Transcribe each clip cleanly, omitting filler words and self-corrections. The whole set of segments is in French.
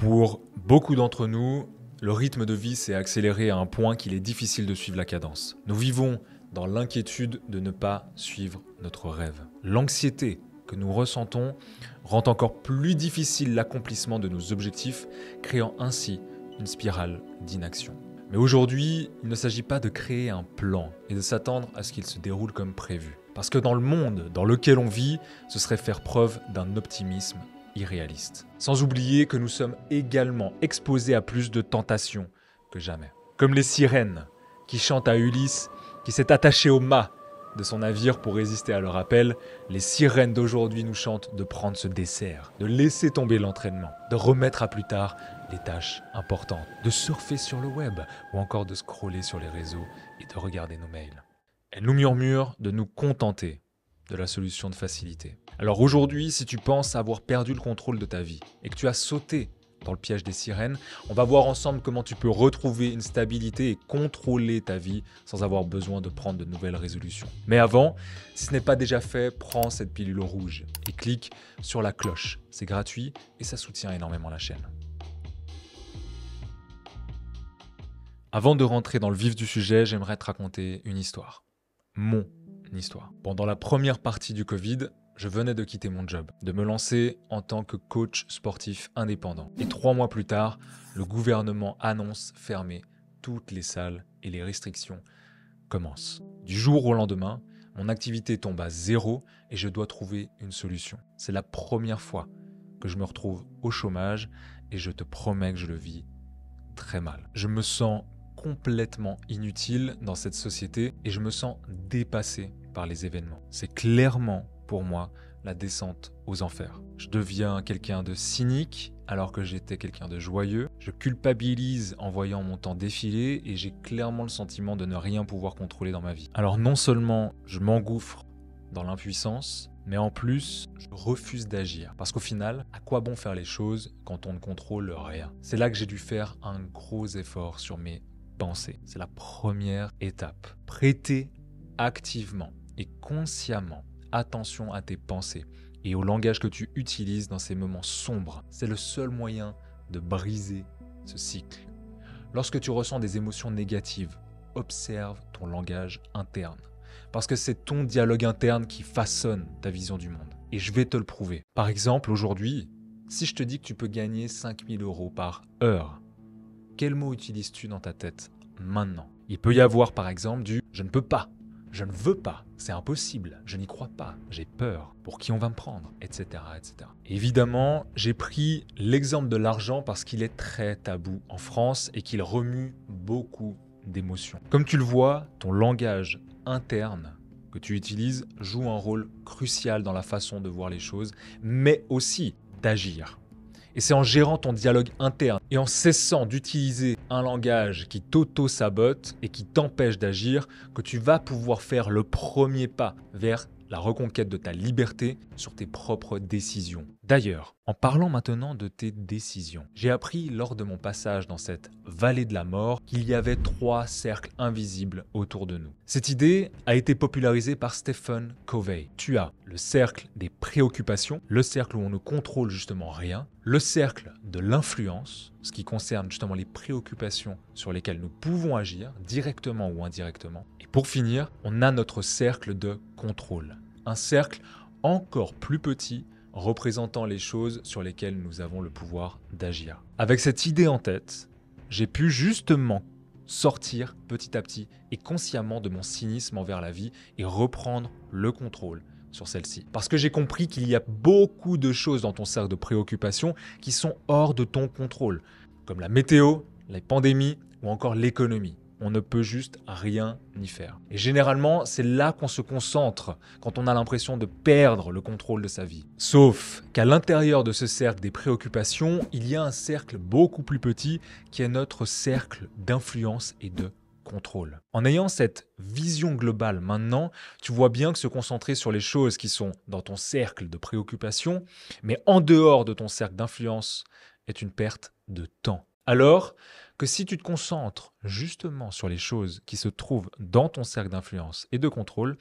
Pour beaucoup d'entre nous, le rythme de vie s'est accéléré à un point qu'il est difficile de suivre la cadence. Nous vivons dans l'inquiétude de ne pas suivre notre rêve. L'anxiété que nous ressentons rend encore plus difficile l'accomplissement de nos objectifs, créant ainsi une spirale d'inaction. Mais aujourd'hui, il ne s'agit pas de créer un plan et de s'attendre à ce qu'il se déroule comme prévu. Parce que dans le monde dans lequel on vit, ce serait faire preuve d'un optimisme irréaliste. Sans oublier que nous sommes également exposés à plus de tentations que jamais. Comme les sirènes qui chantent à Ulysse, qui s'est attaché au mât de son navire pour résister à leur appel, les sirènes d'aujourd'hui nous chantent de prendre ce dessert, de laisser tomber l'entraînement, de remettre à plus tard les tâches importantes, de surfer sur le web ou encore de scroller sur les réseaux et de regarder nos mails. Elles nous murmurent de nous contenter de la solution de facilité. Alors aujourd'hui, si tu penses avoir perdu le contrôle de ta vie et que tu as sauté dans le piège des sirènes, on va voir ensemble comment tu peux retrouver une stabilité et contrôler ta vie sans avoir besoin de prendre de nouvelles résolutions. Mais avant, si ce n'est pas déjà fait, prends cette pilule rouge et clique sur la cloche. C'est gratuit et ça soutient énormément la chaîne. Avant de rentrer dans le vif du sujet, j'aimerais te raconter une histoire. Mon histoire. Pendant la première partie du Covid, je venais de quitter mon job, de me lancer en tant que coach sportif indépendant. Et 3 mois plus tard, le gouvernement annonce fermer toutes les salles et les restrictions commencent. Du jour au lendemain, mon activité tombe à zéro et je dois trouver une solution. C'est la première fois que je me retrouve au chômage et je te promets que je le vis très mal. Je me sens complètement inutile dans cette société et je me sens dépassé par les événements. C'est clairement pour moi la descente aux enfers. Je deviens quelqu'un de cynique alors que j'étais quelqu'un de joyeux. Je culpabilise en voyant mon temps défiler et j'ai clairement le sentiment de ne rien pouvoir contrôler dans ma vie. Alors non seulement je m'engouffre dans l'impuissance, mais en plus, je refuse d'agir. Parce qu'au final, à quoi bon faire les choses quand on ne contrôle rien? C'est là que j'ai dû faire un gros effort sur mes pensées. C'est la première étape. Prêter activement et consciemment attention à tes pensées et au langage que tu utilises dans ces moments sombres. C'est le seul moyen de briser ce cycle. Lorsque tu ressens des émotions négatives, observe ton langage interne. Parce que c'est ton dialogue interne qui façonne ta vision du monde. Et je vais te le prouver. Par exemple, aujourd'hui, si je te dis que tu peux gagner 5 000 € par heure, quel mot utilises-tu dans ta tête maintenant? Il peut y avoir par exemple du « je ne peux pas »,« je ne veux pas »,« c'est impossible »,« je n'y crois pas »,« j'ai peur »,« pour qui on va me prendre », etc. etc. Évidemment, j'ai pris l'exemple de l'argent parce qu'il est très tabou en France et qu'il remue beaucoup d'émotions. Comme tu le vois, ton langage interne que tu utilises joue un rôle crucial dans la façon de voir les choses, mais aussi d'agir. Et c'est en gérant ton dialogue interne et en cessant d'utiliser un langage qui t'auto-sabote et qui t'empêche d'agir que tu vas pouvoir faire le premier pas vers la reconquête de ta liberté sur tes propres décisions. D'ailleurs, en parlant maintenant de tes décisions, j'ai appris lors de mon passage dans cette vallée de la mort qu'il y avait 3 cercles invisibles autour de nous. Cette idée a été popularisée par Stephen Covey. Tu as le cercle des préoccupations, le cercle où on ne contrôle justement rien, le cercle de l'influence, ce qui concerne justement les préoccupations sur lesquelles nous pouvons agir, directement ou indirectement. Et pour finir, on a notre cercle de contrôle. Un cercle encore plus petit représentant les choses sur lesquelles nous avons le pouvoir d'agir. Avec cette idée en tête, j'ai pu justement sortir petit à petit et consciemment de mon cynisme envers la vie et reprendre le contrôle sur celle-ci. Parce que j'ai compris qu'il y a beaucoup de choses dans ton cercle de préoccupation qui sont hors de ton contrôle, comme la météo, les pandémies ou encore l'économie. On ne peut juste rien y faire. Et généralement, c'est là qu'on se concentre quand on a l'impression de perdre le contrôle de sa vie. Sauf qu'à l'intérieur de ce cercle des préoccupations, il y a un cercle beaucoup plus petit qui est notre cercle d'influence et de contrôle. En ayant cette vision globale maintenant, tu vois bien que se concentrer sur les choses qui sont dans ton cercle de préoccupation, mais en dehors de ton cercle d'influence, est une perte de temps. Alors que si tu te concentres justement sur les choses qui se trouvent dans ton cercle d'influence et de contrôle,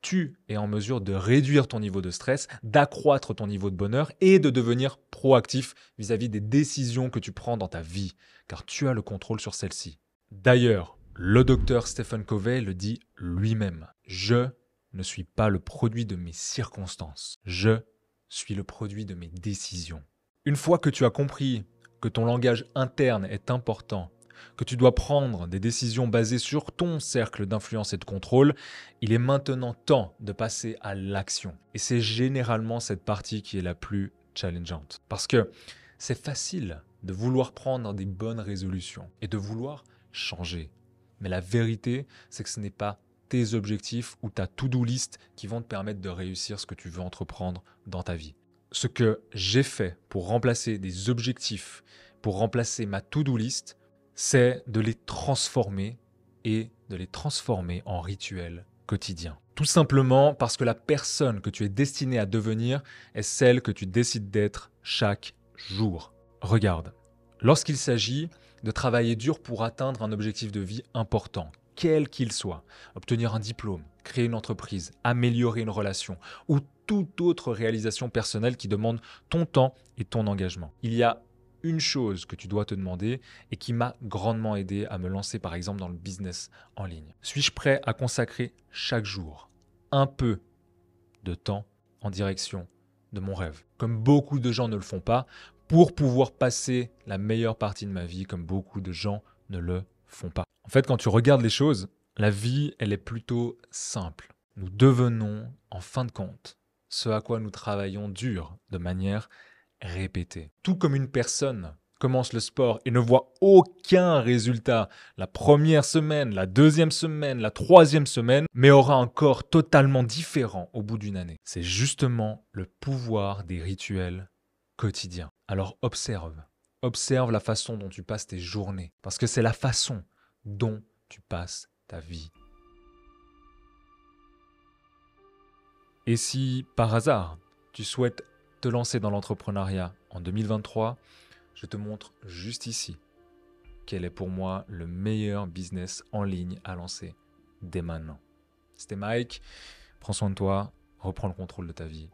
tu es en mesure de réduire ton niveau de stress, d'accroître ton niveau de bonheur et de devenir proactif vis-à-vis des décisions que tu prends dans ta vie, car tu as le contrôle sur celles-ci. D'ailleurs, le docteur Stephen Covey le dit lui-même. Je ne suis pas le produit de mes circonstances. Je suis le produit de mes décisions. Une fois que tu as compris que ton langage interne est important, que tu dois prendre des décisions basées sur ton cercle d'influence et de contrôle, il est maintenant temps de passer à l'action. Et c'est généralement cette partie qui est la plus challengeante. Parce que c'est facile de vouloir prendre des bonnes résolutions et de vouloir changer. Mais la vérité, c'est que ce n'est pas tes objectifs ou ta to-do list qui vont te permettre de réussir ce que tu veux entreprendre dans ta vie. Ce que j'ai fait pour remplacer des objectifs, pour remplacer ma to-do list, c'est de les transformer et de les transformer en rituels quotidiens. Tout simplement parce que la personne que tu es destiné à devenir est celle que tu décides d'être chaque jour. Regarde, lorsqu'il s'agit de travailler dur pour atteindre un objectif de vie important, quel qu'il soit, obtenir un diplôme, créer une entreprise, améliorer une relation ou toute autre réalisation personnelle qui demande ton temps et ton engagement. Il y a une chose que tu dois te demander et qui m'a grandement aidé à me lancer par exemple dans le business en ligne. Suis-je prêt à consacrer chaque jour un peu de temps en direction de mon rêve, comme beaucoup de gens ne le font pas, pour pouvoir passer la meilleure partie de ma vie comme beaucoup de gens ne le font pas. En fait, quand tu regardes les choses, la vie, elle est plutôt simple. Nous devenons, en fin de compte, ce à quoi nous travaillons dur de manière répétée. Tout comme une personne commence le sport et ne voit aucun résultat la première semaine, la deuxième semaine, la troisième semaine, mais aura un corps totalement différent au bout d'une année. C'est justement le pouvoir des rituels quotidiens. Alors observe la façon dont tu passes tes journées, parce que c'est la façon dont tu passes ta vie. Et si, par hasard, tu souhaites te lancer dans l'entrepreneuriat en 2023, je te montre juste ici quel est pour moi le meilleur business en ligne à lancer dès maintenant. C'était Mike, prends soin de toi, reprends le contrôle de ta vie.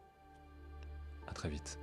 À très vite.